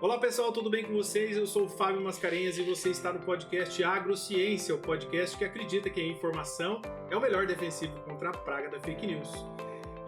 Olá pessoal, tudo bem com vocês? Eu sou o Fábio Mascarenhas e você está no podcast Agrociência, o podcast que acredita que a informação é o melhor defensivo contra a praga da fake news.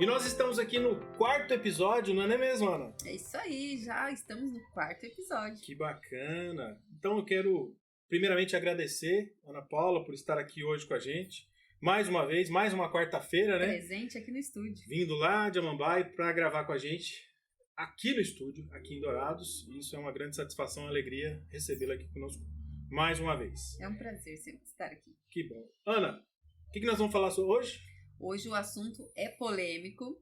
E nós estamos aqui no 4º episódio, não é mesmo, Ana? É isso aí, já estamos no 4º episódio. Que bacana! Então eu quero primeiramente agradecer a Ana Paula por estar aqui hoje com a gente. Mais uma vez, mais uma quarta-feira, né? Presente aqui no estúdio. Vindo lá de Amambai para gravar com a gente aqui no estúdio, aqui em Dourados. E isso é uma grande satisfação e alegria recebê-la aqui conosco mais uma vez. É um prazer sempre estar aqui. Que bom. Ana, o que nós vamos falar sobre hoje? Hoje o assunto é polêmico.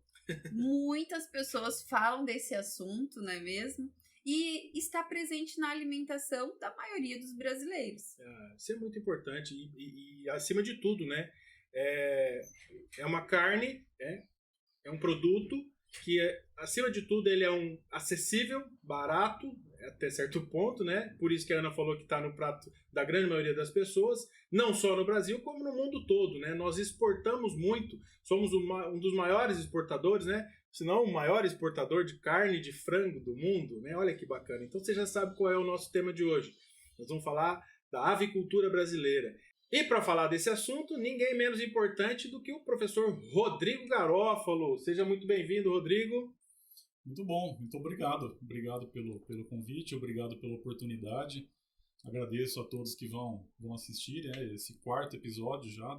Muitas pessoas falam desse assunto, não é mesmo? E está presente na alimentação da maioria dos brasileiros. Isso é muito importante e acima de tudo, né? É uma carne, é um produto que, acima de tudo, ele é acessível, barato, até certo ponto, né? Por isso que a Ana falou que está no prato da grande maioria das pessoas, não só no Brasil, como no mundo todo, né? Nós exportamos muito, somos um dos maiores exportadores, né? Se não o maior exportador de carne de frango do mundo, né? Olha que bacana. Então você já sabe qual é o nosso tema de hoje. Nós vamos falar da avicultura brasileira. E para falar desse assunto, ninguém menos importante do que o professor Rodrigo Garofalo. Seja muito bem-vindo, Rodrigo. Muito bom, muito obrigado. Obrigado pelo convite, obrigado pela oportunidade. Agradeço a todos que vão assistir esse 4º episódio já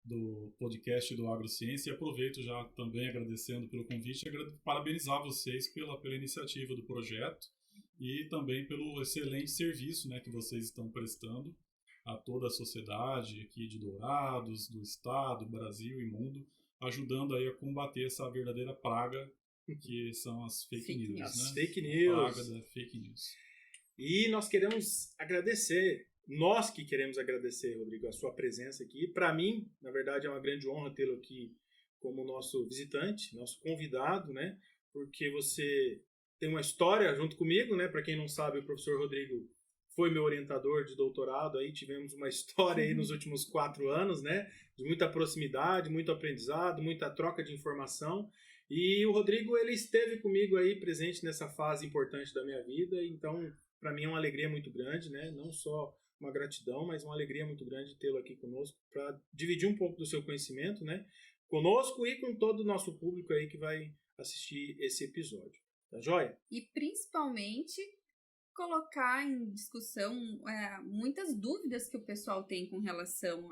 do podcast do Agrociência. E aproveito já também agradecendo pelo convite e parabenizar vocês pela iniciativa do projeto e também pelo excelente serviço, né, que vocês estão prestando a toda a sociedade aqui de Dourados, do estado, Brasil e mundo, ajudando aí a combater essa verdadeira praga que são as fake news, né? As fake news. Praga da fake news. E nós queremos agradecer, nós que queremos agradecer, Rodrigo, a sua presença aqui. Para mim, na verdade, é uma grande honra tê-lo aqui como nosso visitante, nosso convidado, né? Porque você tem uma história junto comigo, né? Para quem não sabe, o professor Rodrigo foi meu orientador de doutorado, aí tivemos uma história aí nos últimos 4 anos, né? De muita proximidade, muito aprendizado, muita troca de informação. E o Rodrigo, ele esteve comigo aí presente nessa fase importante da minha vida, então para mim é uma alegria muito grande, né? Não só uma gratidão, mas uma alegria muito grande tê-lo aqui conosco para dividir um pouco do seu conhecimento, né? Conosco e com todo o nosso público aí que vai assistir esse episódio. Tá joia? E principalmente colocar em discussão muitas dúvidas que o pessoal tem com relação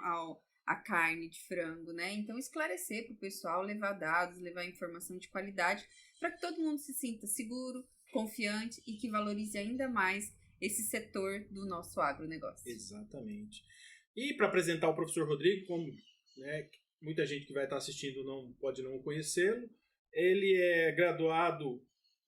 à carne de frango, né? Então, esclarecer para o pessoal, levar dados, levar informação de qualidade, para que todo mundo se sinta seguro, confiante e que valorize ainda mais esse setor do nosso agronegócio. Exatamente. E para apresentar o professor Rodrigo, como, né, muita gente que vai estar assistindo pode não conhecê-lo, ele é graduado,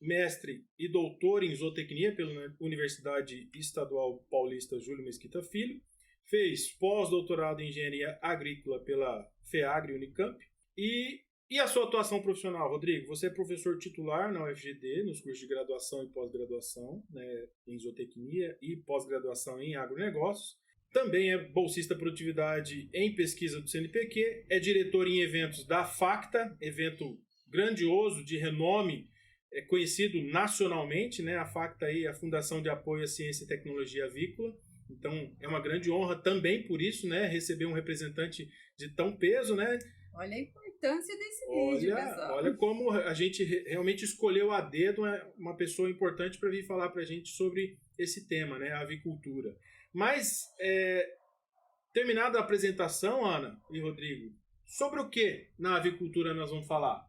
mestre e doutor em zootecnia pela Universidade Estadual Paulista Júlio Mesquita Filho, fez pós-doutorado em engenharia agrícola pela FEAGRE Unicamp e a sua atuação profissional, Rodrigo? Você é professor titular na UFGD, nos cursos de graduação e pós-graduação, né, em zootecnia e pós-graduação em agronegócios. Também é bolsista produtividade em pesquisa do CNPq, é diretor em eventos da FACTA, evento grandioso de renome, é conhecido nacionalmente, né? A FACTA aí, a Fundação de Apoio à Ciência e Tecnologia Avícola. Então, é uma grande honra também por isso, né? Receber um representante de tão peso, né? Olha a importância desse vídeo, pessoal. Olha como a gente realmente escolheu a dedo uma pessoa importante para vir falar para a gente sobre esse tema, né? A avicultura. Mas, terminada a apresentação, Ana e Rodrigo, sobre o que na avicultura nós vamos falar?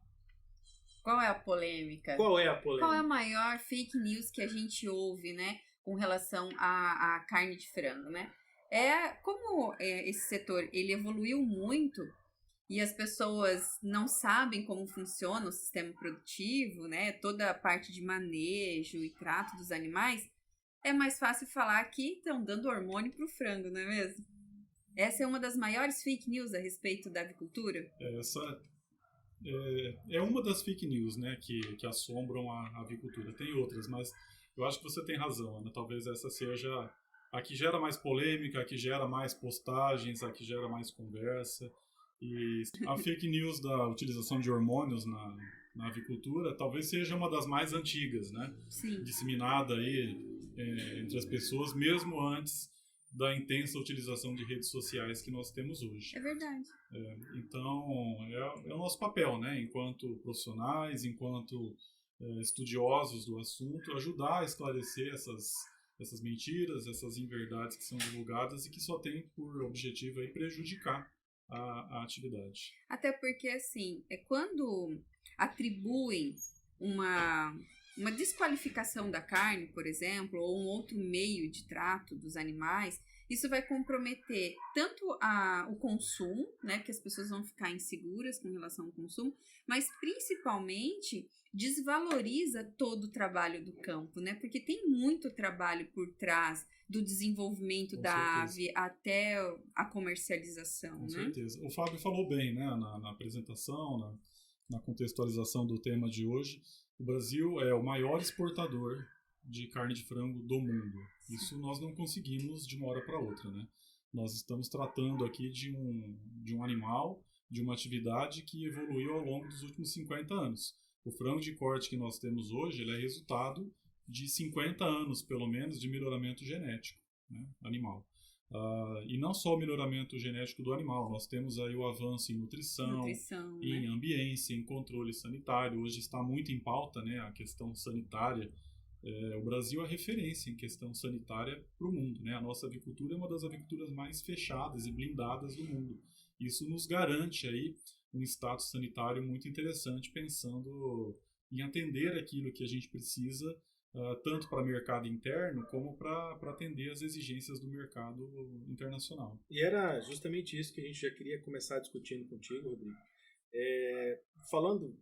Qual é a polêmica? Qual é a polêmica? Qual é a maior fake news que a gente ouve, né, com relação à carne de frango, né? Como esse setor ele evoluiu muito e as pessoas não sabem como funciona o sistema produtivo, né? Toda a parte de manejo e trato dos animais, é mais fácil falar que estão dando hormônio para o frango, não é mesmo? Essa é uma das maiores fake news a respeito da avicultura? Essa é uma das fake news, né, que assombram a avicultura. Tem outras, mas eu acho que você tem razão, Ana. Talvez essa seja a que gera mais polêmica, a que gera mais postagens, a que gera mais conversa. E a fake news da utilização de hormônios na avicultura, talvez seja uma das mais antigas, né? Sim. Disseminada aí entre as pessoas, mesmo antes da intensa utilização de redes sociais que nós temos hoje. É verdade. Então, é o nosso papel, né? Enquanto profissionais, enquanto estudiosos do assunto, ajudar a esclarecer essas mentiras, essas inverdades que são divulgadas e que só tem por objetivo aí prejudicar a atividade. Até porque, assim, quando atribuem uma desqualificação da carne, por exemplo, ou um outro meio de trato dos animais, isso vai comprometer tanto o consumo, né, que as pessoas vão ficar inseguras com relação ao consumo, mas principalmente desvaloriza todo o trabalho do campo, né, porque tem muito trabalho por trás do desenvolvimento da ave até a comercialização. Com né? certeza. O Fábio falou bem, né, na apresentação, na contextualização do tema de hoje. O Brasil é o maior exportador de carne de frango do mundo. Isso nós não conseguimos de uma hora para outra, né? Nós estamos tratando aqui de um animal, de uma atividade que evoluiu ao longo dos últimos 50 anos. O frango de corte que nós temos hoje, ele é resultado de 50 anos, pelo menos, de melhoramento genético, né, animal. E não só o melhoramento genético do animal, nós temos aí o avanço em nutrição em ambiência, em controle sanitário. Hoje está muito em pauta, né, a questão sanitária. O Brasil é referência em questão sanitária para o mundo, né? A nossa avicultura é uma das aviculturas mais fechadas e blindadas do mundo. Isso nos garante aí um status sanitário muito interessante, pensando em atender aquilo que a gente precisa, tanto para o mercado interno como para atender as exigências do mercado internacional. E era justamente isso que a gente já queria começar discutindo contigo, Rodrigo. Falando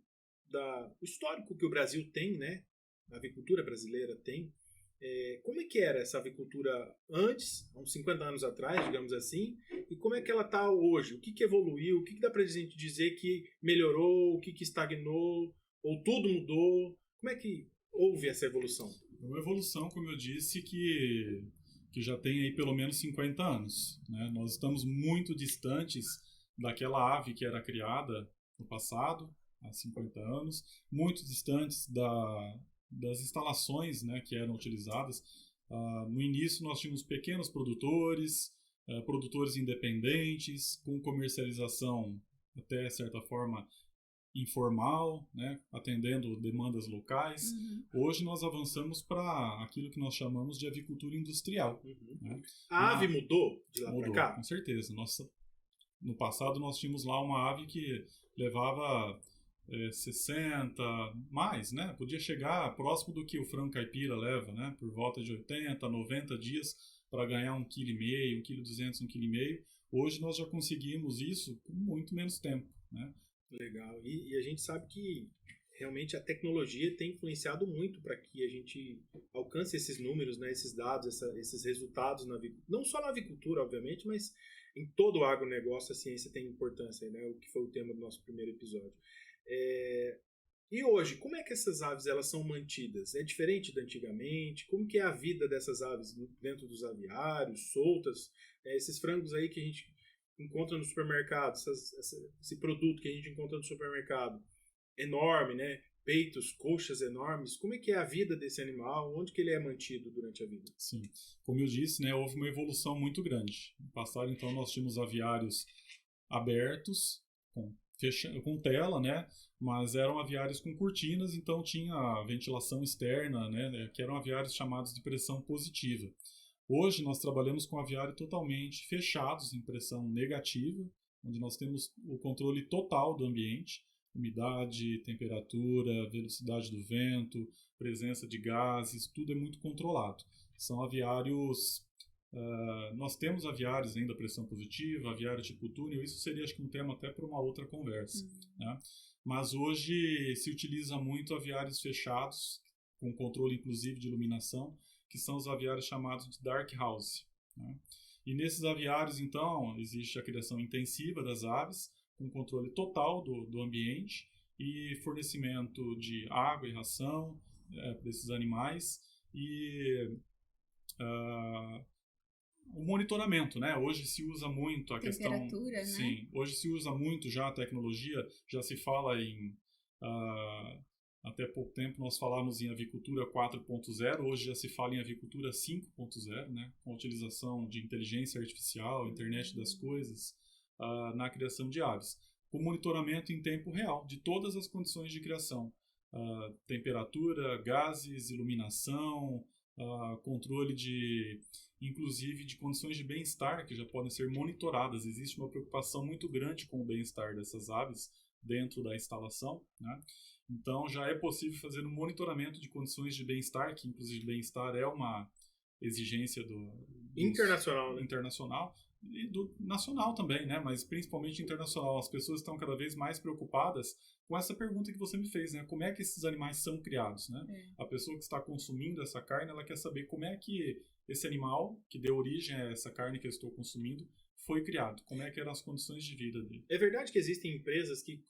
do histórico que o Brasil tem, né? A avicultura brasileira tem. Como é que era essa avicultura antes, há uns 50 anos atrás, digamos assim, e como é que ela está hoje? O que evoluiu? O que dá para a gente dizer que melhorou? O que estagnou? Ou tudo mudou? Como é que houve essa evolução? Uma evolução, como eu disse, que já tem aí pelo menos 50 anos. Né? Nós estamos muito distantes daquela ave que era criada no passado, há 50 anos, muito distantes das instalações, né, que eram utilizadas. No início nós tínhamos pequenos produtores, produtores independentes, com comercialização até certa forma informal, né, atendendo demandas locais. Hoje nós avançamos para aquilo que nós chamamos de avicultura industrial. Né? A ave mudou de lá para cá? Com certeza. No passado nós tínhamos lá uma ave que levava 60, mais, né? Podia chegar próximo do que o frango caipira leva, né? Por volta de 80, 90 dias para ganhar 1,5 kg, 1,2 kg, 1,5 kg. Hoje nós já conseguimos isso com muito menos tempo, né? Legal. E a gente sabe que realmente a tecnologia tem influenciado muito para que a gente alcance esses números, né? Esses dados, esses resultados não só na avicultura, obviamente, mas em todo o agronegócio a ciência tem importância, né? O que foi o tema do nosso primeiro episódio. E hoje, como é que essas aves elas são mantidas? É diferente da antigamente? Como que é a vida dessas aves dentro dos aviários, soltas? Esses frangos aí que a gente encontra no supermercado, esse produto que a gente encontra no supermercado, enorme, né? Peitos, coxas enormes. Como é que é a vida desse animal? Onde que ele é mantido durante a vida? Sim, como eu disse, né, houve uma evolução muito grande. No passado, então, nós tínhamos aviários abertos, com tela, né? Mas eram aviários com cortinas, então tinha ventilação externa, né? Que eram aviários chamados de pressão positiva. Hoje nós trabalhamos com aviários totalmente fechados em pressão negativa, onde nós temos o controle total do ambiente, umidade, temperatura, velocidade do vento, presença de gases, tudo é muito controlado. São aviários... nós temos aviários ainda pressão positiva, aviário tipo túnel, isso seria acho que um tema até para uma outra conversa. Né? Mas hoje se utiliza muito aviários fechados, com controle inclusive de iluminação, que são os aviários chamados de dark house. Né? E nesses aviários, então, existe a criação intensiva das aves, com controle total do ambiente e fornecimento de água e ração desses animais e o monitoramento, né? Hoje se usa muito a questão... Temperatura, né? Sim, hoje se usa muito já a tecnologia, já se fala em Até pouco tempo nós falávamos em avicultura 4.0, hoje já se fala em avicultura 5.0, né? Com a utilização de inteligência artificial, internet das coisas, na criação de aves. Com monitoramento em tempo real de todas as condições de criação. Temperatura, gases, iluminação, controle inclusive de condições de bem-estar que já podem ser monitoradas. Existe uma preocupação muito grande com o bem-estar dessas aves dentro da instalação, né? Então, já é possível fazer um monitoramento de condições de bem-estar, que inclusive bem-estar é uma exigência internacional e do nacional também, né? Mas principalmente internacional. As pessoas estão cada vez mais preocupadas com essa pergunta que você me fez, né? Como é que esses animais são criados, né? A pessoa que está consumindo essa carne, ela quer saber como é que esse animal que deu origem a essa carne que eu estou consumindo foi criado, como é que eram as condições de vida dele. É verdade que existem empresas que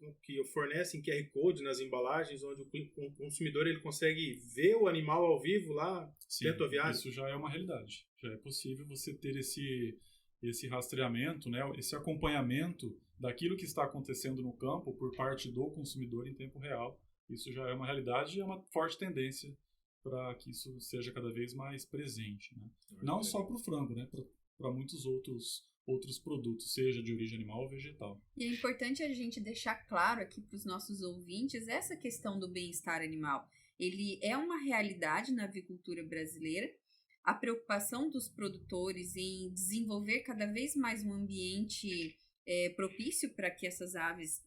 fornecem QR Code nas embalagens, onde o consumidor ele consegue ver o animal ao vivo lá dentro do aviário? Isso já é uma realidade. Já é possível você ter esse rastreamento, né, esse acompanhamento daquilo que está acontecendo no campo por parte do consumidor em tempo real. Isso já é uma realidade e é uma forte tendência para que isso seja cada vez mais presente, né? Não só para o frango, né, para muitos outros produtos, seja de origem animal ou vegetal. E é importante a gente deixar claro aqui para os nossos ouvintes essa questão do bem-estar animal. Ele é uma realidade na avicultura brasileira. A preocupação dos produtores em desenvolver cada vez mais um ambiente propício para que essas aves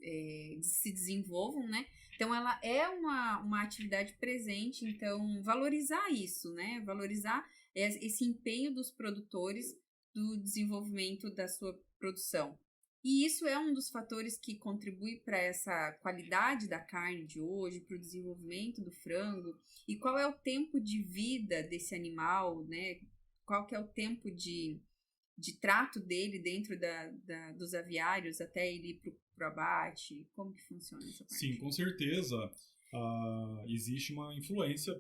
se desenvolvam, né? Então, ela é uma atividade presente, então, valorizar isso, né? Valorizar esse empenho dos produtores do desenvolvimento da sua produção. E isso é um dos fatores que contribui para essa qualidade da carne de hoje, para o desenvolvimento do frango. E qual é o tempo de vida desse animal, né? Qual que é o tempo de trato dele dentro dos aviários até ele ir para o abate? Como que funciona essa parte? Sim, com certeza. Existe uma influência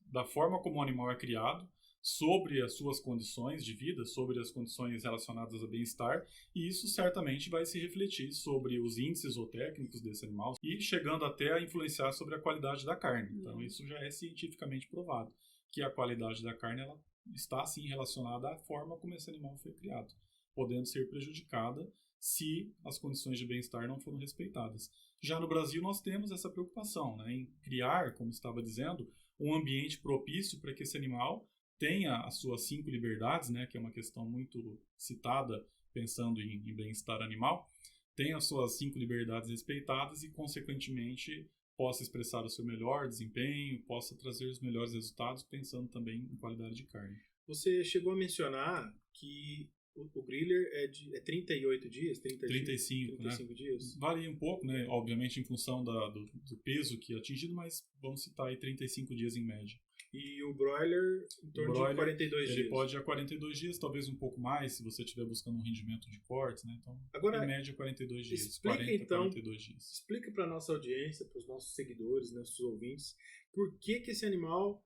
da forma como o animal é criado sobre as suas condições de vida, sobre as condições relacionadas a bem-estar, e isso certamente vai se refletir sobre os índices zootécnicos desse animal e chegando até a influenciar sobre a qualidade da carne. Então, isso já é cientificamente provado, que a qualidade da carne ela está, sim, relacionada à forma como esse animal foi criado, podendo ser prejudicada se as condições de bem-estar não foram respeitadas. Já no Brasil, nós temos essa preocupação, né, em criar, como estava dizendo, um ambiente propício para que esse animal tenha as suas 5 liberdades, né, que é uma questão muito citada pensando em bem-estar animal, tenha as suas 5 liberdades respeitadas e, consequentemente, possa expressar o seu melhor desempenho, possa trazer os melhores resultados, pensando também em qualidade de carne. Você chegou a mencionar que o griller é 38 dias? 35 dias? Varia um pouco, né, obviamente em função do peso que é atingido, mas vamos citar aí 35 dias em média. E o broiler em torno de 42 dias. Ele pode ir a 42 dias, talvez um pouco mais, se você estiver buscando um rendimento de cortes, né? Então, em média, 42 dias. Explica, 42 dias. Explica para a nossa audiência, para os nossos seguidores, nossos ouvintes, por que esse animal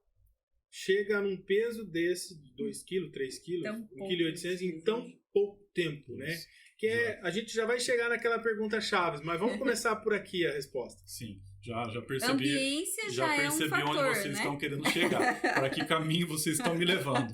chega num peso desse, 2 kg, 3 kg, 1,8 kg em tão pouco tempo, né? Que a gente já vai chegar naquela pergunta chaves, mas vamos começar por aqui a resposta. Sim. Já percebi, ambiência já percebi é um fator, onde vocês estão querendo chegar. Para que caminho vocês estão me levando.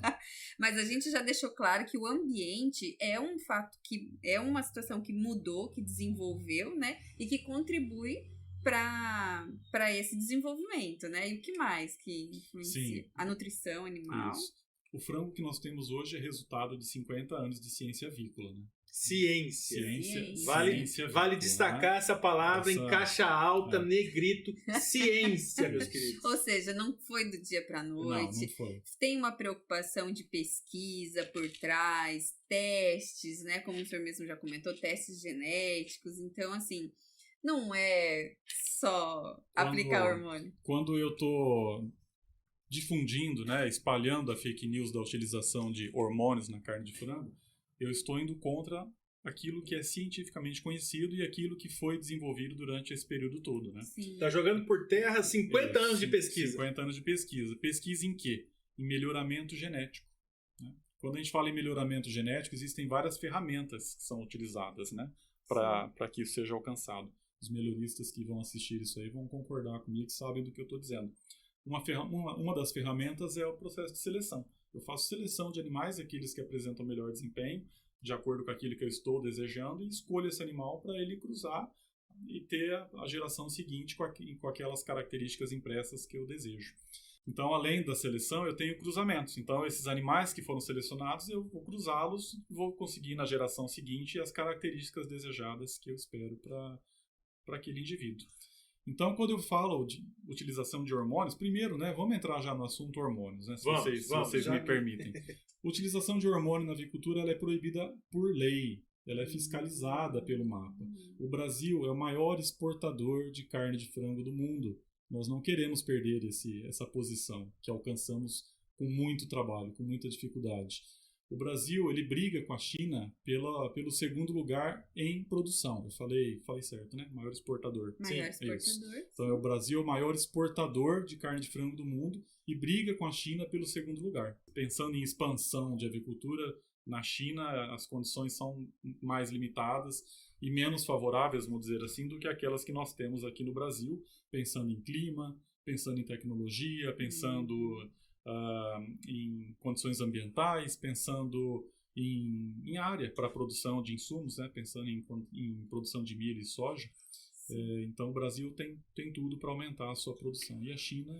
Mas a gente já deixou claro que o ambiente é um fato que é uma situação que mudou, que desenvolveu, né? E que contribui para esse desenvolvimento, né? E o que mais que influencia? Sim. A nutrição animal. Isso. O frango que nós temos hoje é resultado de 50 anos de ciência avícola, né? Ciência. Ciência vale destacar, né? Essa palavra em caixa alta, negrito, ciência, meus queridos. Ou seja, não foi do dia para a noite. Não foi. Tem uma preocupação de pesquisa por trás, testes, né? Como o senhor mesmo já comentou, testes genéticos. Então, assim, não é só aplicar hormônio. Quando eu tô difundindo, né, espalhando a fake news da utilização de hormônios na carne de frango, eu estou indo contra aquilo que é cientificamente conhecido e aquilo que foi desenvolvido durante esse período todo, né? Está jogando por terra 50 anos de pesquisa. 50 anos de pesquisa. Pesquisa em quê? Em melhoramento genético, né? Quando a gente fala em melhoramento genético, existem várias ferramentas que são utilizadas, né, para que isso seja alcançado. os melhoristas que vão assistir isso aí vão concordar comigo, que sabem do que eu estou dizendo. Uma das ferramentas é o processo de seleção. Eu faço seleção de animais, aqueles que apresentam melhor desempenho, de acordo com aquilo que eu estou desejando, e escolho esse animal para ele cruzar e ter a geração seguinte com aquelas características impressas que eu desejo. Então, além da seleção, eu tenho cruzamentos. Então, esses animais que foram selecionados, eu vou cruzá-los, vou conseguir na geração seguinte as características desejadas que eu espero para aquele indivíduo. Então, quando eu falo de utilização de hormônios, primeiro, né, vamos entrar já no assunto hormônios, né, se vocês me permitem. Utilização de hormônio na avicultura ela é proibida por lei, ela é fiscalizada pelo MAPA. O Brasil é o maior exportador de carne de frango do mundo. Nós não queremos perder essa posição que alcançamos com muito trabalho, com muita dificuldade. O Brasil ele briga com a China pelo segundo lugar em produção. Eu falei certo, né? Maior exportador. Maior exportador. Então, o Brasil é o maior exportador de carne de frango do mundo e briga com a China pelo segundo lugar. Pensando em expansão de avicultura, na China as condições são mais limitadas e menos favoráveis, vamos dizer assim, do que aquelas que nós temos aqui no Brasil, pensando em clima, pensando em tecnologia, pensando em condições ambientais, pensando em área para a produção de insumos, né? Pensando em produção de milho e soja. Então o Brasil tem tudo para aumentar a sua produção. E a China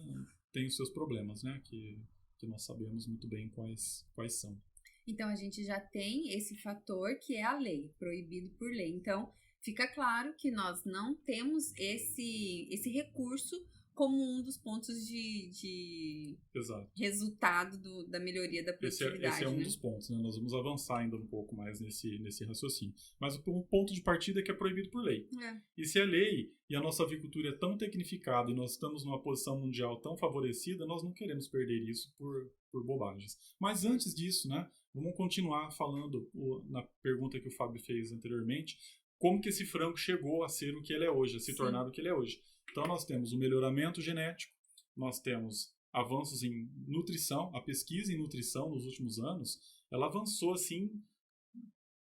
tem os seus problemas, né? Que nós sabemos muito bem quais são. Então, a gente já tem esse fator que é a lei, proibido por lei. Então, fica claro que nós não temos esse recurso como um dos pontos de resultado da melhoria da produtividade. Esse é um dos pontos, né? Nós vamos avançar ainda um pouco mais nesse raciocínio. Mas o ponto de partida é que é proibido por lei. E se é lei e a nossa avicultura é tão tecnificada e nós estamos numa posição mundial tão favorecida, nós não queremos perder isso por bobagens. Mas antes disso, né? Vamos continuar falando na pergunta que o Fábio fez anteriormente, como que esse frango chegou a ser o que ele é hoje, a se tornar o que ele é hoje. Então nós temos o melhoramento genético, nós temos avanços em nutrição, a pesquisa em nutrição nos últimos anos, ela avançou assim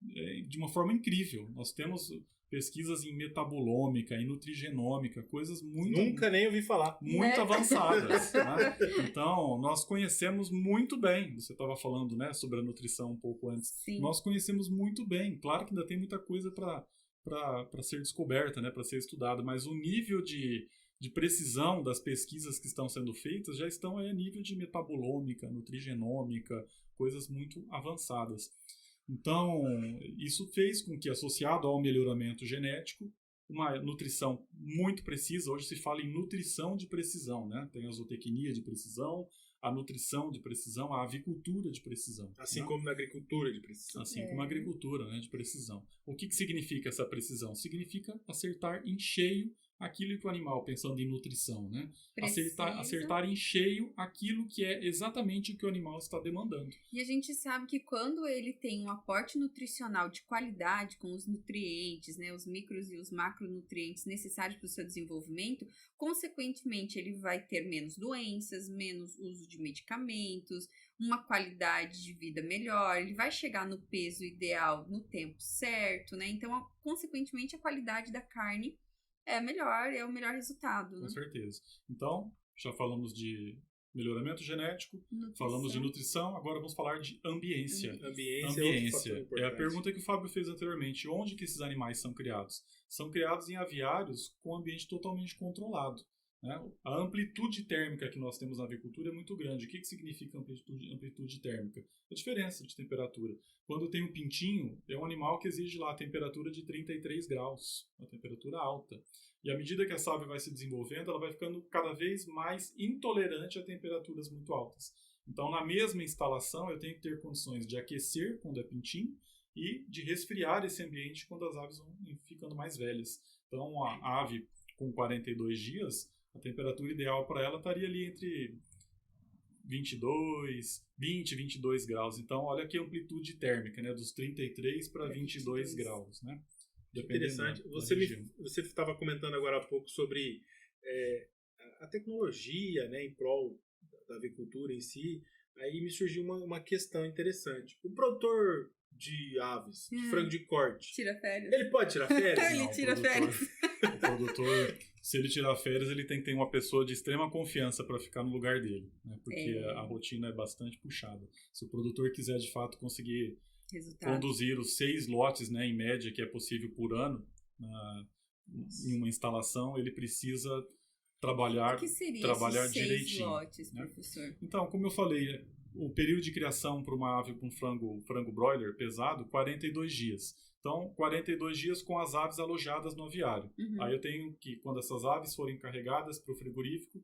de uma forma incrível. Nós temos pesquisas em metabolômica, em nutrigenômica, coisas muito... Nunca nem ouvi falar. Muito avançadas. Né? Então, nós conhecemos muito bem, você estava falando, né, sobre a nutrição um pouco antes. Sim. Nós conhecemos muito bem. Claro que ainda tem muita coisa para ser descoberta, né, para ser estudada, mas o nível de precisão das pesquisas que estão sendo feitas já estão a nível de metabolômica, nutrigenômica, coisas muito avançadas. Então, isso fez com que, associado ao melhoramento genético, uma nutrição muito precisa, hoje se fala em nutrição de precisão, né? Tem a zootecnia de precisão, a nutrição de precisão, a avicultura de precisão. Assim, né? Como na agricultura de precisão. Assim como a agricultura, né, de precisão. O que significa essa precisão? Significa acertar em cheio aquilo que o animal, pensando em nutrição, né? Acertar em cheio aquilo que é exatamente o que o animal está demandando. E a gente sabe que quando ele tem um aporte nutricional de qualidade, com os nutrientes, né, os micros e os macronutrientes necessários para o seu desenvolvimento, consequentemente ele vai ter menos doenças, menos uso de medicamentos, uma qualidade de vida melhor, ele vai chegar no peso ideal no tempo certo, né? Então, consequentemente, a qualidade da carne é melhor, é o melhor resultado. Com né? certeza. Então, já falamos de melhoramento genético, falamos de nutrição, agora vamos falar de ambiência. Ambiência é a pergunta que o Fábio fez anteriormente. Onde que esses animais são criados? São criados em aviários com ambiente totalmente controlado. Né? A amplitude térmica que nós temos na avicultura é muito grande. O que significa amplitude térmica? A diferença de temperatura. Quando tem um pintinho, é um animal que exige lá a temperatura de 33 graus, uma temperatura alta. E à medida que essa ave vai se desenvolvendo, ela vai ficando cada vez mais intolerante a temperaturas muito altas. Então, na mesma instalação, eu tenho que ter condições de aquecer quando é pintinho e de resfriar esse ambiente quando as aves vão ficando mais velhas. Então, a ave com 42 dias, a temperatura ideal para ela estaria ali entre 20 e 22 graus. Então, olha que amplitude térmica, né? Dos 33 para 22 graus, né? Interessante. Você estava comentando agora há pouco sobre a tecnologia, né, em prol da avicultura em si. Aí me surgiu uma questão interessante. O produtor de aves, de frango de corte, tira férias. ele pode tirar férias? Ele tira férias. O produtor, se ele tirar férias, ele tem que ter uma pessoa de extrema confiança para ficar no lugar dele, né? Porque a rotina é bastante puxada. Se o produtor quiser, de fato, conseguir conduzir os 6 lotes, né, em média, que é possível por ano, em uma instalação, ele precisa trabalhar direitinho. Lotes, né? Professor? Então, como eu falei, o período de criação para uma ave com frango broiler pesado, 42 dias. Então, 42 dias com as aves alojadas no aviário. Aí eu tenho que, quando essas aves forem carregadas para o frigorífico,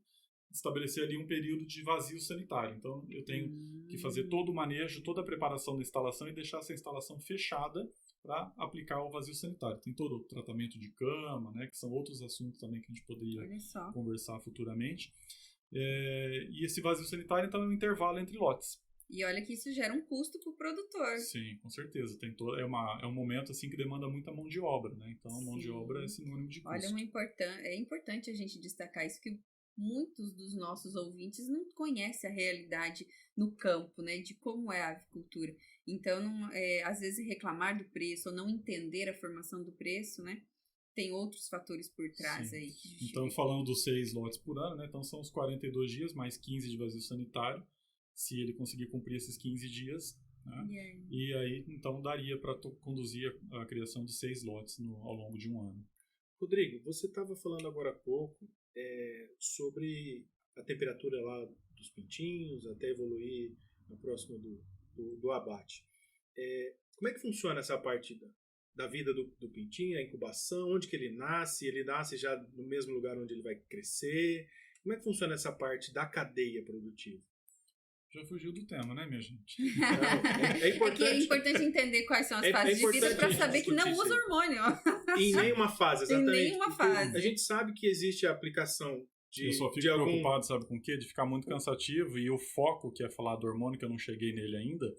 estabelecer ali um período de vazio sanitário. Então, eu tenho que fazer todo o manejo, toda a preparação da instalação e deixar essa instalação fechada para aplicar o vazio sanitário. Tem todo o tratamento de cama, né, que são outros assuntos também que a gente poderia conversar futuramente. E esse vazio sanitário, então, é um intervalo entre lotes. E olha que isso gera um custo para o produtor. Sim, com certeza. É um momento assim que demanda muita mão de obra, né? Então, mão de obra é sinônimo de custo. Olha, é importante a gente destacar isso, que muitos dos nossos ouvintes não conhecem a realidade no campo, né? De como é a avicultura. Então, às vezes, reclamar do preço ou não entender a formação do preço, né? Tem outros fatores por trás aí. Então, falando dos 6 lotes por ano, né? Então, são os 42 dias mais 15 de vazio sanitário. Se ele conseguir cumprir esses 15 dias, né? E aí, então, daria para conduzir a criação de 6 lotes ao longo de um ano. Rodrigo, você estava falando agora há pouco sobre a temperatura lá dos pintinhos, até evoluir na próxima do abate. Como é que funciona essa parte da vida do pintinho, a incubação, onde que ele nasce? Ele nasce já no mesmo lugar onde ele vai crescer? Como é que funciona essa parte da cadeia produtiva? Já fugiu do tema, né, minha gente? Não, é importante. É importante entender quais são as fases de vida para saber que não usa hormônio. Em nenhuma fase, exatamente. Em nenhuma fase. A gente sabe que existe a aplicação eu só fico preocupado, sabe com o quê? De ficar muito cansativo e o foco, que é falar do hormônio, que eu não cheguei nele ainda.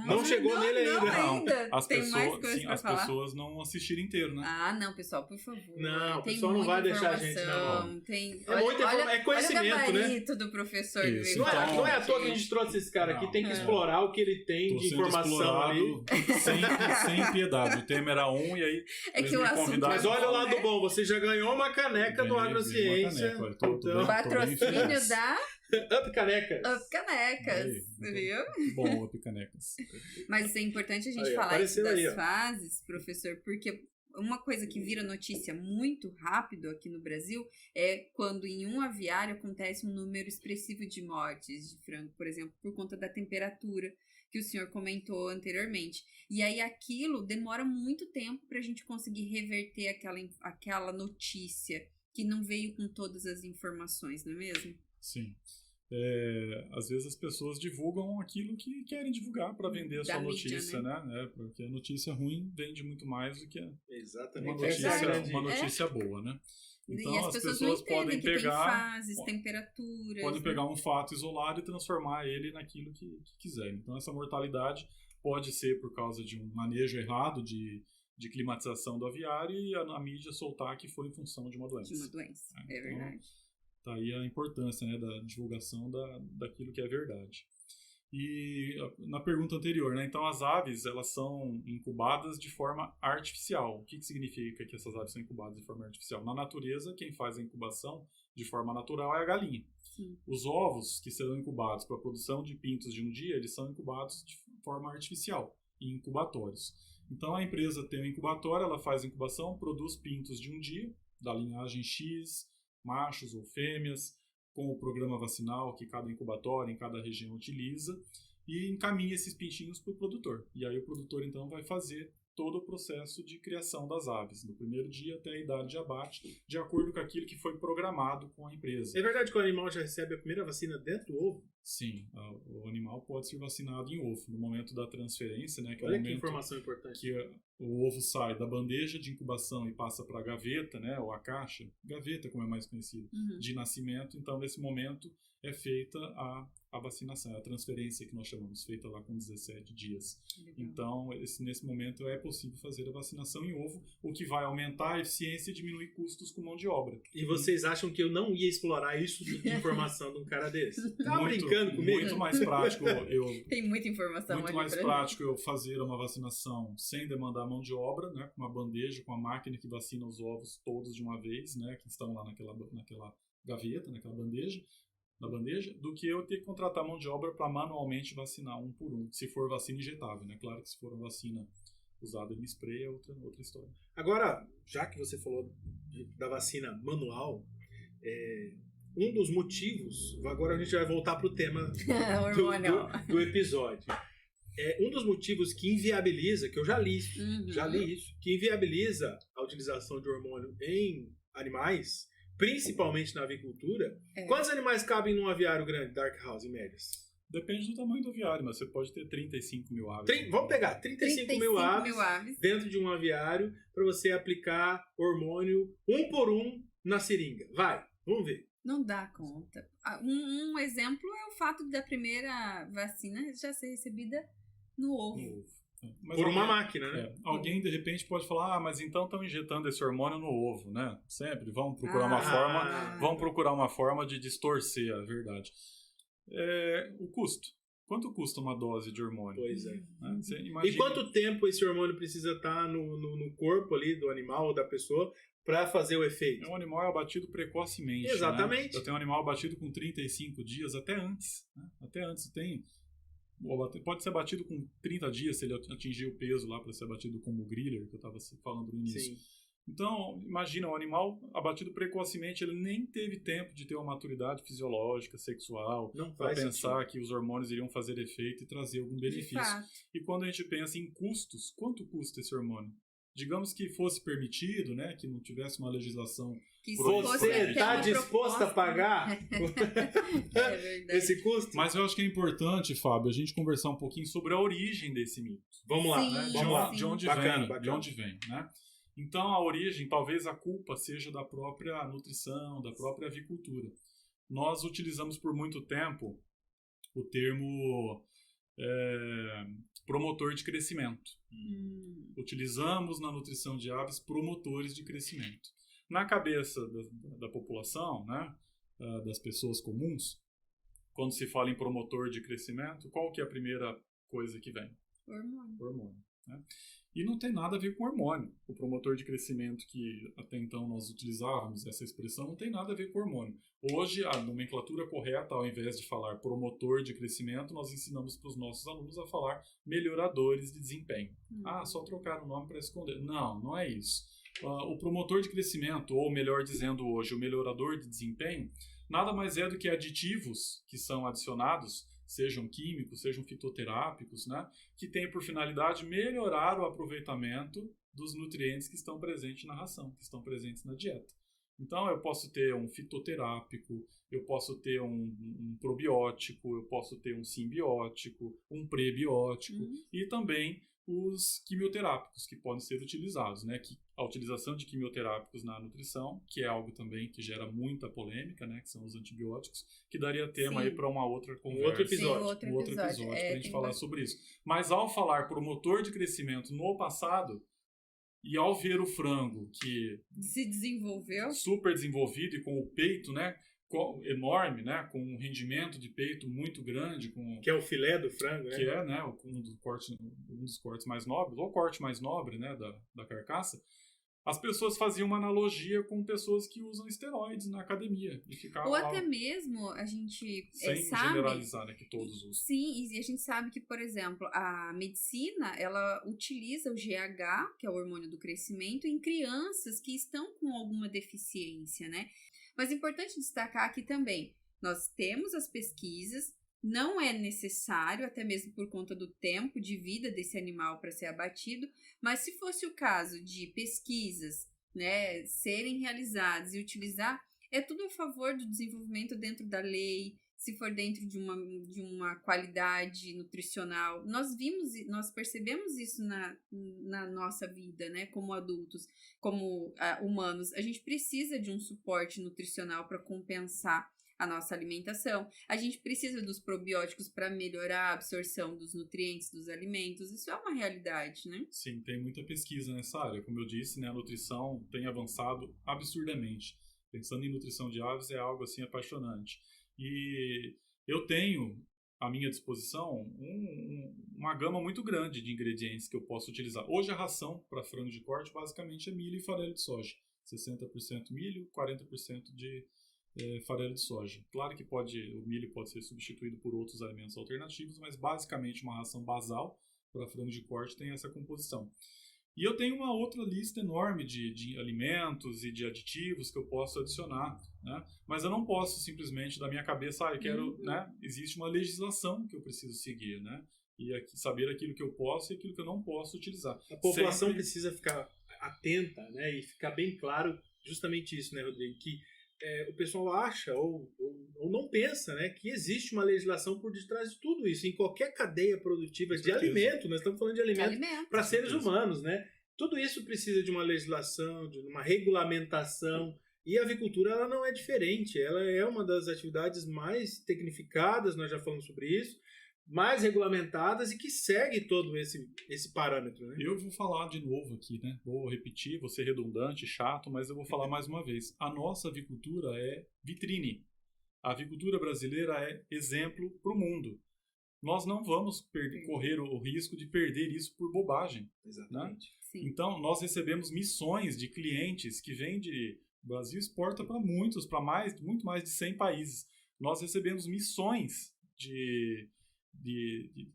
Não chegou nele ainda. Não. As Tem pessoas, mais coisas pra falar? As pessoas não assistiram inteiro, né? Não, pessoal, por favor. Não, o tem pessoal não vai deixar a gente na mão. É conhecimento, olha o gabarito do professor. Isso, não é à toa que a gente trouxe esse cara aqui, tem que explorar o que ele tem de informação ali. Sem piedade. O tema era e aí que o assunto... Mas olha o lado bom, você já ganhou uma caneca do Agrociência. Patrocínio da... Up Canecas. Up Canecas, viu? Bom, Up Canecas. Mas é importante a gente falar isso das fases, professor, porque uma coisa que vira notícia muito rápido aqui no Brasil é quando em um aviário acontece um número expressivo de mortes de frango, por exemplo, por conta da temperatura que o senhor comentou anteriormente. E aí aquilo demora muito tempo para a gente conseguir reverter aquela notícia que não veio com todas as informações, não é mesmo? Sim. Às vezes as pessoas divulgam aquilo que querem divulgar para vender a sua notícia, né? Porque a notícia ruim vende muito mais do que uma notícia boa, né? Então, e as pessoas não entendem que tem fases, temperaturas. Podem pegar um fato isolado e transformar ele naquilo que quiserem. Então, essa mortalidade pode ser por causa de um manejo errado de climatização do aviário e a mídia soltar que foi em função de uma doença. É verdade. Tá aí a importância, né, da divulgação daquilo que é verdade. E na pergunta anterior, né, então as aves elas são incubadas de forma artificial. O que significa que essas aves são incubadas de forma artificial? Na natureza, quem faz a incubação de forma natural é a galinha. Sim. Os ovos que serão incubados para a produção de pintos de um dia, eles são incubados de forma artificial, em incubatórios. Então a empresa tem um incubatório, ela faz a incubação, produz pintos de um dia, da linhagem X, machos ou fêmeas, com o programa vacinal que cada incubatório em cada região utiliza, e encaminha esses pintinhos para o produtor. E aí o produtor então vai fazer todo o processo de criação das aves, do primeiro dia até a idade de abate, de acordo com aquilo que foi programado com a empresa. É verdade que o animal já recebe a primeira vacina dentro do ovo? Sim, o animal pode ser vacinado em ovo, no momento da transferência, né? Que olha é o momento que informação importante. Que o ovo sai da bandeja de incubação e passa para a gaveta, né? Ou a caixa, gaveta como é mais conhecido, de nascimento. Então, nesse momento, é feita a a vacinação, a transferência que nós chamamos, feita lá com 17 dias. Legal. Então, nesse momento é possível fazer a vacinação em ovo, o que vai aumentar a eficiência e diminuir custos com mão de obra. E vocês acham que eu não ia explorar isso de informação de um cara desse? Tá brincando comigo? Muito mais prático Tem muita informação muito ali mais pra prático eu fazer uma vacinação sem demandar mão de obra, né, com uma bandeja, com a máquina que vacina os ovos todos de uma vez, né, que estão lá naquela gaveta, naquela bandeja, do que eu ter que contratar mão de obra para manualmente vacinar um por um, se for vacina injetável, né? Claro que se for uma vacina usada em spray é outra história. Agora, já que você falou da vacina manual, um dos motivos, agora a gente vai voltar para o tema do episódio. Um dos motivos que inviabiliza, que eu já li isso, que inviabiliza a utilização de hormônio em animais, principalmente na avicultura. Quantos animais cabem num aviário grande, Dark House, em médias? Depende do tamanho do aviário, mas você pode ter 35 mil aves. Vamos pegar 35 mil aves dentro de um aviário para você aplicar hormônio um por um na seringa. Vai, vamos ver. Não dá conta. Um exemplo é o fato da primeira vacina já ser recebida no ovo. Mas por uma máquina, né? Alguém de repente pode falar, mas então estão injetando esse hormônio no ovo, né? Sempre vão procurar uma forma de distorcer a verdade. O custo. Quanto custa uma dose de hormônio? Pois é. Né? E quanto tempo esse hormônio precisa estar no corpo ali do animal ou da pessoa para fazer o efeito? Um animal é abatido precocemente. Exatamente. Né? Eu tenho um animal abatido com 35 dias, até antes. Né? Até antes pode ser abatido com 30 dias se ele atingir o peso lá para ser abatido como o griller, que eu estava falando no início. Sim. Então, imagina, um animal abatido precocemente, ele nem teve tempo de ter uma maturidade fisiológica, sexual, para pensar que os hormônios iriam fazer efeito e trazer algum benefício. E quando a gente pensa em custos, quanto custa esse hormônio? Digamos que fosse permitido, né, que não tivesse uma legislação... Você está disposto a pagar esse custo? Mas eu acho que é importante, Fábio, a gente conversar um pouquinho sobre a origem desse mito. Vamos lá, sim, né? De onde vem, de onde vem, né? Então, a origem, talvez a culpa seja da própria nutrição, da própria avicultura. Nós utilizamos por muito tempo o termo promotor de crescimento. Utilizamos na nutrição de aves promotores de crescimento. Na cabeça da população, né, das pessoas comuns, quando se fala em promotor de crescimento, qual que é a primeira coisa que vem? Hormônio. Né? E não tem nada a ver com hormônio. O promotor de crescimento que até então nós utilizávamos, essa expressão, não tem nada a ver com hormônio. Hoje, a nomenclatura correta, ao invés de falar promotor de crescimento, nós ensinamos para os nossos alunos a falar melhoradores de desempenho. Só trocar o nome para esconder. Não é isso. O promotor de crescimento, ou melhor dizendo hoje, o melhorador de desempenho, nada mais é do que aditivos que são adicionados, sejam químicos, sejam fitoterápicos, né, que têm por finalidade melhorar o aproveitamento dos nutrientes que estão presentes na ração, que estão presentes na dieta. Então, eu posso ter um fitoterápico, eu posso ter um probiótico, eu posso ter um simbiótico, um prebiótico e também os quimioterápicos que podem ser utilizados, né? Que a utilização de quimioterápicos na nutrição, que é algo também que gera muita polêmica, né? Que são os antibióticos, que daria tema aí para uma outra conversa. Outro episódio. Um outro episódio para a gente falar sobre isso. Mas ao falar promotor de crescimento no passado, e ao ver o frango que se desenvolveu, super desenvolvido e com o peito, né? Enorme, né, com um rendimento de peito muito grande, que é o filé do frango, né? Que é, né, um dos cortes mais nobres, ou o corte mais nobre, né, da carcaça. As pessoas faziam uma analogia com pessoas que usam esteroides na academia e ficavam ou até mesmo a gente sem sabe, generalizar, né, que todos usam. Sim, e a gente sabe que, por exemplo, a medicina, ela utiliza o GH, que é o hormônio do crescimento, em crianças que estão com alguma deficiência, né? Mas é importante destacar aqui também, nós temos as pesquisas, não é necessário, até mesmo por conta do tempo de vida desse animal para ser abatido, mas se fosse o caso de pesquisas, né, serem realizadas e utilizar, é tudo a favor do desenvolvimento dentro da lei, se for dentro de uma qualidade nutricional. Nós percebemos isso na nossa vida, né, como adultos, como humanos. A gente precisa de um suporte nutricional para compensar a nossa alimentação. A gente precisa dos probióticos para melhorar a absorção dos nutrientes dos alimentos. Isso é uma realidade, né? Sim, tem muita pesquisa nessa área. Como eu disse, né, a nutrição tem avançado absurdamente. Pensando em nutrição de aves é algo assim apaixonante. E eu tenho à minha disposição uma gama muito grande de ingredientes que eu posso utilizar. Hoje a ração para frango de corte basicamente é milho e farelo de soja. 60% milho, 40% de farelo de soja. Claro que o milho pode ser substituído por outros alimentos alternativos, mas basicamente uma ração basal para frango de corte tem essa composição. E eu tenho uma outra lista enorme de alimentos e de aditivos que eu posso adicionar, né? Mas eu não posso simplesmente da minha cabeça, eu quero, né? Existe uma legislação que eu preciso seguir, né? E saber aquilo que eu posso e aquilo que eu não posso utilizar. A população precisa ficar atenta, né? E ficar bem claro justamente isso, né, Rodrigo? Que o pessoal acha ou não pensa, né, que existe uma legislação por detrás de tudo isso. Em qualquer cadeia produtiva de alimento, nós estamos falando de alimento para seres humanos, né? Tudo isso precisa de uma legislação, de uma regulamentação. E a avicultura ela não é diferente. Ela é uma das atividades mais tecnificadas, nós já falamos sobre isso, mais regulamentadas e que segue todo esse parâmetro, né? Eu vou falar de novo aqui, né? Vou repetir, vou ser redundante, chato, mas eu vou falar mais uma vez. A nossa avicultura é vitrine. A avicultura brasileira é exemplo para o mundo. Nós não vamos correr o risco de perder isso por bobagem. Exatamente. Né? Então, nós recebemos missões de clientes que vêm de... O Brasil exporta para muito mais de 100 países. Nós recebemos missões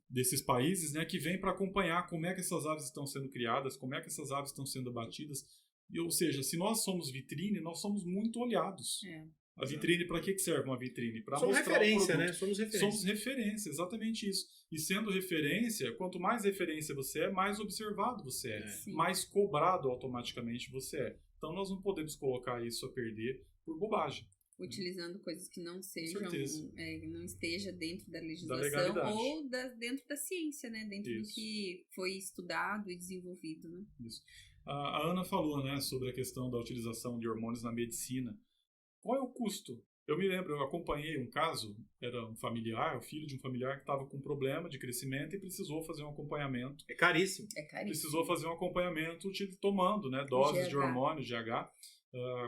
desses países, né, que vêm para acompanhar como é que essas aves estão sendo criadas, como é que essas aves estão sendo abatidas. Ou seja, se nós somos vitrine, nós somos muito olhados. A vitrine, para que serve uma vitrine? Para mostrar referência, né? Somos referência. Somos referência, exatamente isso. E sendo referência, quanto mais referência você é, mais observado você é. Mais cobrado automaticamente você é. Então nós não podemos colocar isso a perder por bobagem. Utilizando coisas que não sejam, não esteja dentro da legislação ou dentro da ciência, né? Dentro do que foi estudado e desenvolvido, né? Isso. A Ana falou, né, sobre a questão da utilização de hormônios na medicina. Qual é o custo? Eu me lembro, eu acompanhei um caso, era um familiar, o filho de um familiar que estava com problema de crescimento e precisou fazer um acompanhamento. É caríssimo. Precisou fazer um acompanhamento tomando, né, doses de hormônio, GH,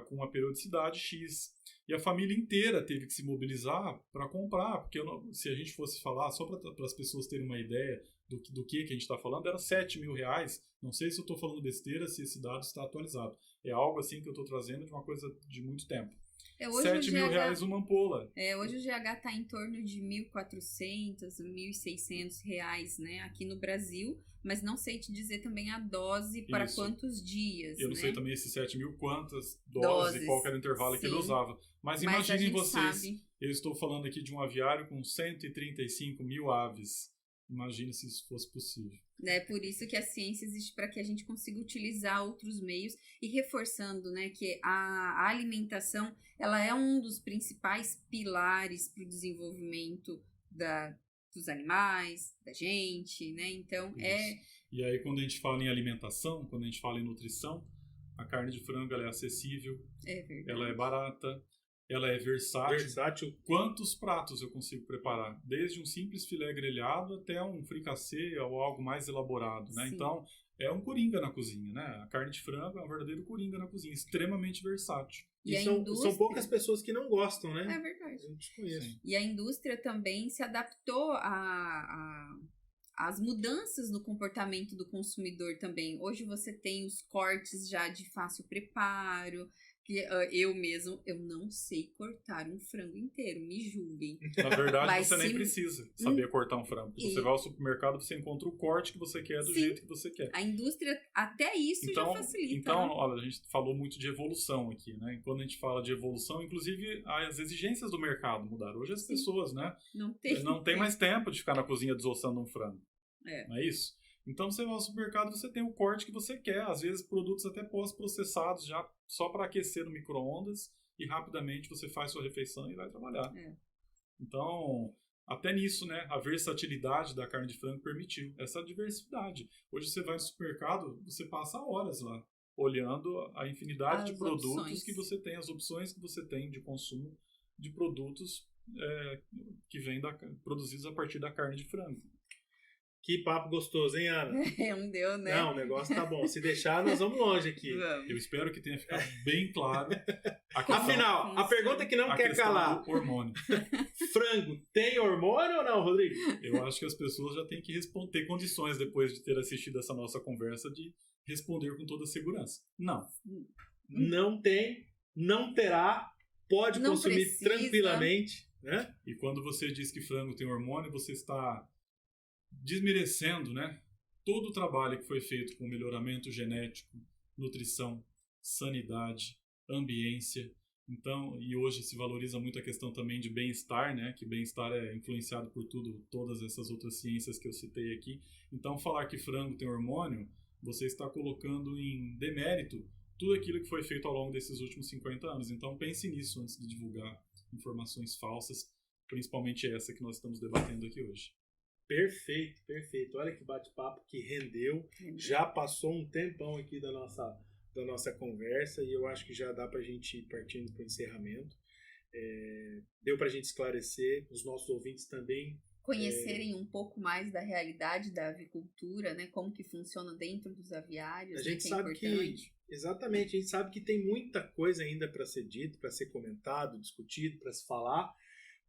com uma periodicidade X. E a família inteira teve que se mobilizar para comprar, porque se a gente fosse falar, só para as pessoas terem uma ideia do que a gente está falando, era R$7.000. Não sei se eu estou falando besteira, se esse dado está atualizado. É algo assim que eu estou trazendo de uma coisa de muito tempo. R$7.000 uma ampola. Hoje o GH está em torno de R$1.400, R$1.600, né, aqui no Brasil, mas não sei te dizer também a dose para quantos dias. Eu não sei também esses 7.000 quantas doses e qual era o intervalo que ele usava. Mas imaginem vocês, eu estou falando aqui de um aviário com 135.000 aves. Imagine se isso fosse possível. É por isso que a ciência existe, para que a gente consiga utilizar outros meios e reforçando, né, que a alimentação ela é um dos principais pilares para o desenvolvimento dos animais, da gente, né? Então isso. E aí quando a gente fala em alimentação, quando a gente fala em nutrição, a carne de frango ela é acessível, ela é barata, ela é versátil. Quantos pratos eu consigo preparar? Desde um simples filé grelhado até um fricassê ou algo mais elaborado, né? Então, é um coringa na cozinha, né? A carne de frango é um verdadeiro coringa na cozinha, extremamente versátil. E são poucas pessoas que não gostam, né? É verdade. Eu desconheço. E a indústria também se adaptou às mudanças no comportamento do consumidor também. Hoje você tem os cortes já de fácil preparo, que eu não sei cortar um frango inteiro, me julguem. Na verdade, você nem precisa saber cortar um frango. Você vai ao supermercado, você encontra o corte que você quer do jeito que você quer. A indústria, até isso já facilita. Então, olha, a gente falou muito de evolução aqui, né? E quando a gente fala de evolução, inclusive as exigências do mercado mudaram. Hoje as pessoas, né? Não tem mais tempo de ficar na cozinha desossando um frango. Não é isso? Então você vai ao supermercado, você tem o corte que você quer, às vezes produtos até pós-processados já só para aquecer no micro-ondas e rapidamente você faz sua refeição e vai trabalhar. Então, até nisso, né, a versatilidade da carne de frango permitiu essa diversidade. Hoje você vai no supermercado, você passa horas lá olhando a infinidade de produtos que você tem, as opções que você tem de consumo de produtos que vêm produzidos a partir da carne de frango. Que papo gostoso, hein, Ana? Não deu, né? Não, o negócio tá bom. Se deixar, nós vamos longe aqui. Eu espero que tenha ficado bem claro. Afinal, a pergunta que não quer calar. Do hormônio. Frango tem hormônio ou não, Rodrigo? Eu acho que as pessoas já têm que ter condições, depois de ter assistido essa nossa conversa, de responder com toda segurança. Não. Não tem, não terá, pode não consumir precisa. Tranquilamente. Né? E quando você diz que frango tem hormônio, você está desmerecendo, né, todo o trabalho que foi feito com melhoramento genético, nutrição, sanidade, ambiência. Então, e hoje se valoriza muito a questão também de bem-estar, né, que bem-estar é influenciado por todas essas outras ciências que eu citei aqui. Então, falar que frango tem hormônio, você está colocando em demérito tudo aquilo que foi feito ao longo desses últimos 50 anos. Então, pense nisso antes de divulgar informações falsas, principalmente essa que nós estamos debatendo aqui hoje. Perfeito, perfeito. Olha que bate-papo que rendeu. Já passou um tempão aqui da nossa conversa e eu acho que já dá para a gente ir partindo para o encerramento. Deu para a gente esclarecer, os nossos ouvintes também conhecerem um pouco mais da realidade da avicultura, né? Como que funciona dentro dos aviários. A gente sabe exatamente, a gente sabe que tem muita coisa ainda para ser dito, para ser comentado, discutido, para se falar.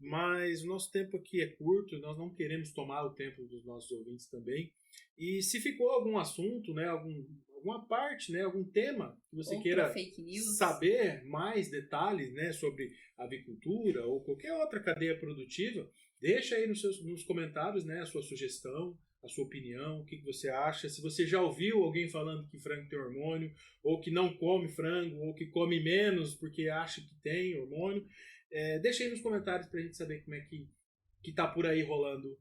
Mas o nosso tempo aqui é curto, nós não queremos tomar o tempo dos nossos ouvintes também. E se ficou algum assunto, né, alguma parte, né, algum tema que você queira saber mais detalhes, né, sobre avicultura ou qualquer outra cadeia produtiva, deixa aí nos comentários, né, a sua sugestão, a sua opinião, o que você acha. Se você já ouviu alguém falando que frango tem hormônio, ou que não come frango, ou que come menos porque acha que tem hormônio, deixa aí nos comentários pra gente saber como é que tá por aí rolando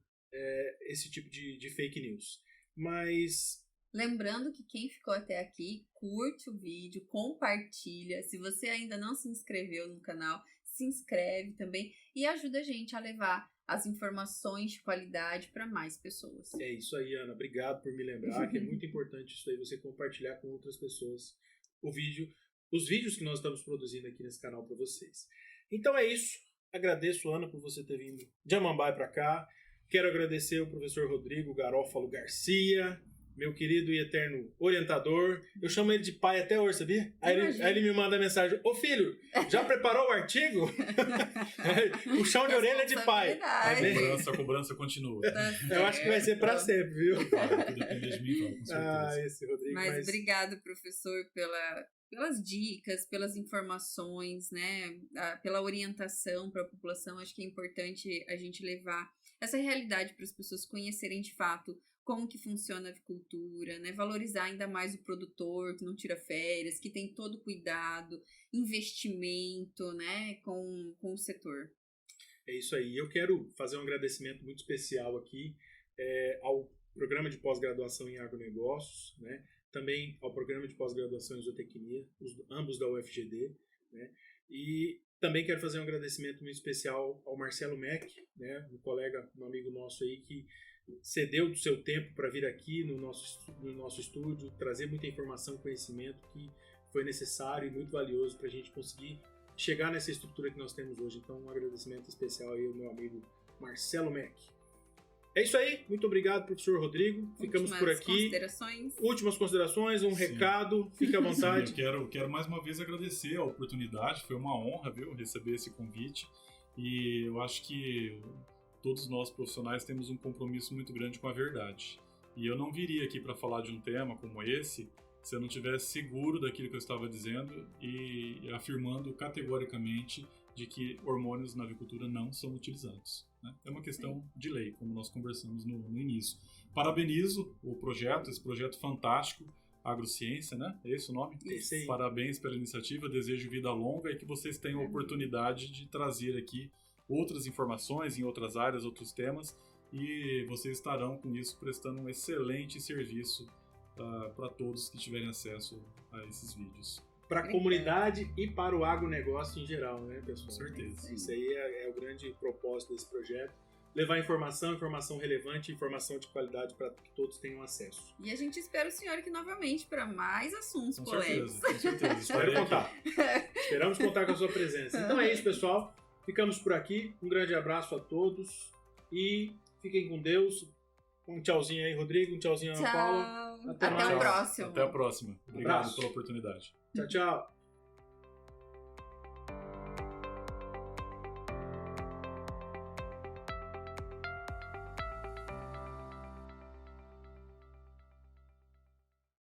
esse tipo de fake news. Mas lembrando que quem ficou até aqui, curte o vídeo, compartilha. Se você ainda não se inscreveu no canal, se inscreve também e ajuda a gente a levar as informações de qualidade para mais pessoas. É isso aí, Ana. Obrigado por me lembrar que é muito importante isso aí, você compartilhar com outras pessoas os vídeos que nós estamos produzindo aqui nesse canal para vocês. Então é isso. Agradeço, Ana, por você ter vindo de Amambai para cá. Quero agradecer ao professor Rodrigo Garófalo Garcia, meu querido e eterno orientador. Eu chamo ele de pai até hoje, sabia? Aí ele me manda mensagem: ô filho, já preparou o artigo? Puxão de orelha de pai. A cobrança continua. Eu acho que vai ser para sempre, viu? Depende de mim, com certeza. Esse Rodrigo. Mas obrigado, professor, pelas dicas, pelas informações, né, pela orientação para a população. Acho que é importante a gente levar essa realidade para as pessoas conhecerem de fato como que funciona a avicultura, né, valorizar ainda mais o produtor que não tira férias, que tem todo cuidado, investimento, né, com o setor. É isso aí. Eu quero fazer um agradecimento muito especial aqui ao programa de pós-graduação em agronegócios, né, também ao programa de pós-graduação em zootecnia, ambos da UFGD, né? E também quero fazer um agradecimento muito especial ao Marcelo Meck, né? Um amigo nosso aí que cedeu do seu tempo para vir aqui no nosso estúdio, trazer muita informação, conhecimento que foi necessário e muito valioso para a gente conseguir chegar nessa estrutura que nós temos hoje. Então, um agradecimento especial aí ao meu amigo Marcelo Meck. É isso aí, muito obrigado, professor Rodrigo. Ficamos por aqui. Últimas considerações, um recado, fique à vontade. Sim, eu quero mais uma vez agradecer a oportunidade, foi uma honra, viu, receber esse convite. E eu acho que todos nós profissionais temos um compromisso muito grande com a verdade. E eu não viria aqui para falar de um tema como esse se eu não estivesse seguro daquilo que eu estava dizendo e afirmando categoricamente de que hormônios na avicultura não são utilizados. Né? É uma questão de lei, como nós conversamos no início. Parabenizo esse projeto fantástico, Agrociência, né? É esse o nome? Esse aí. Parabéns pela iniciativa, desejo vida longa e que vocês tenham a oportunidade de trazer aqui outras informações em outras áreas, outros temas, e vocês estarão com isso prestando um excelente serviço para todos que tiverem acesso a esses vídeos. Para a comunidade e para o agronegócio em geral, né, pessoal? Com certeza. Isso aí é o grande propósito desse projeto. Levar informação relevante, informação de qualidade para que todos tenham acesso. E a gente espera o senhor aqui novamente para mais assuntos com polêmicos. Com certeza. Espero contar. Esperamos contar com a sua presença. Então é isso, pessoal. ficamos por aqui. Um grande abraço a todos e fiquem com Deus. Um tchauzinho aí, Rodrigo. Um tchauzinho, Ana Paula. Tchau. Até o próximo. Até a próxima. Obrigado Abraço. pela oportunidade. Tchau, tchau.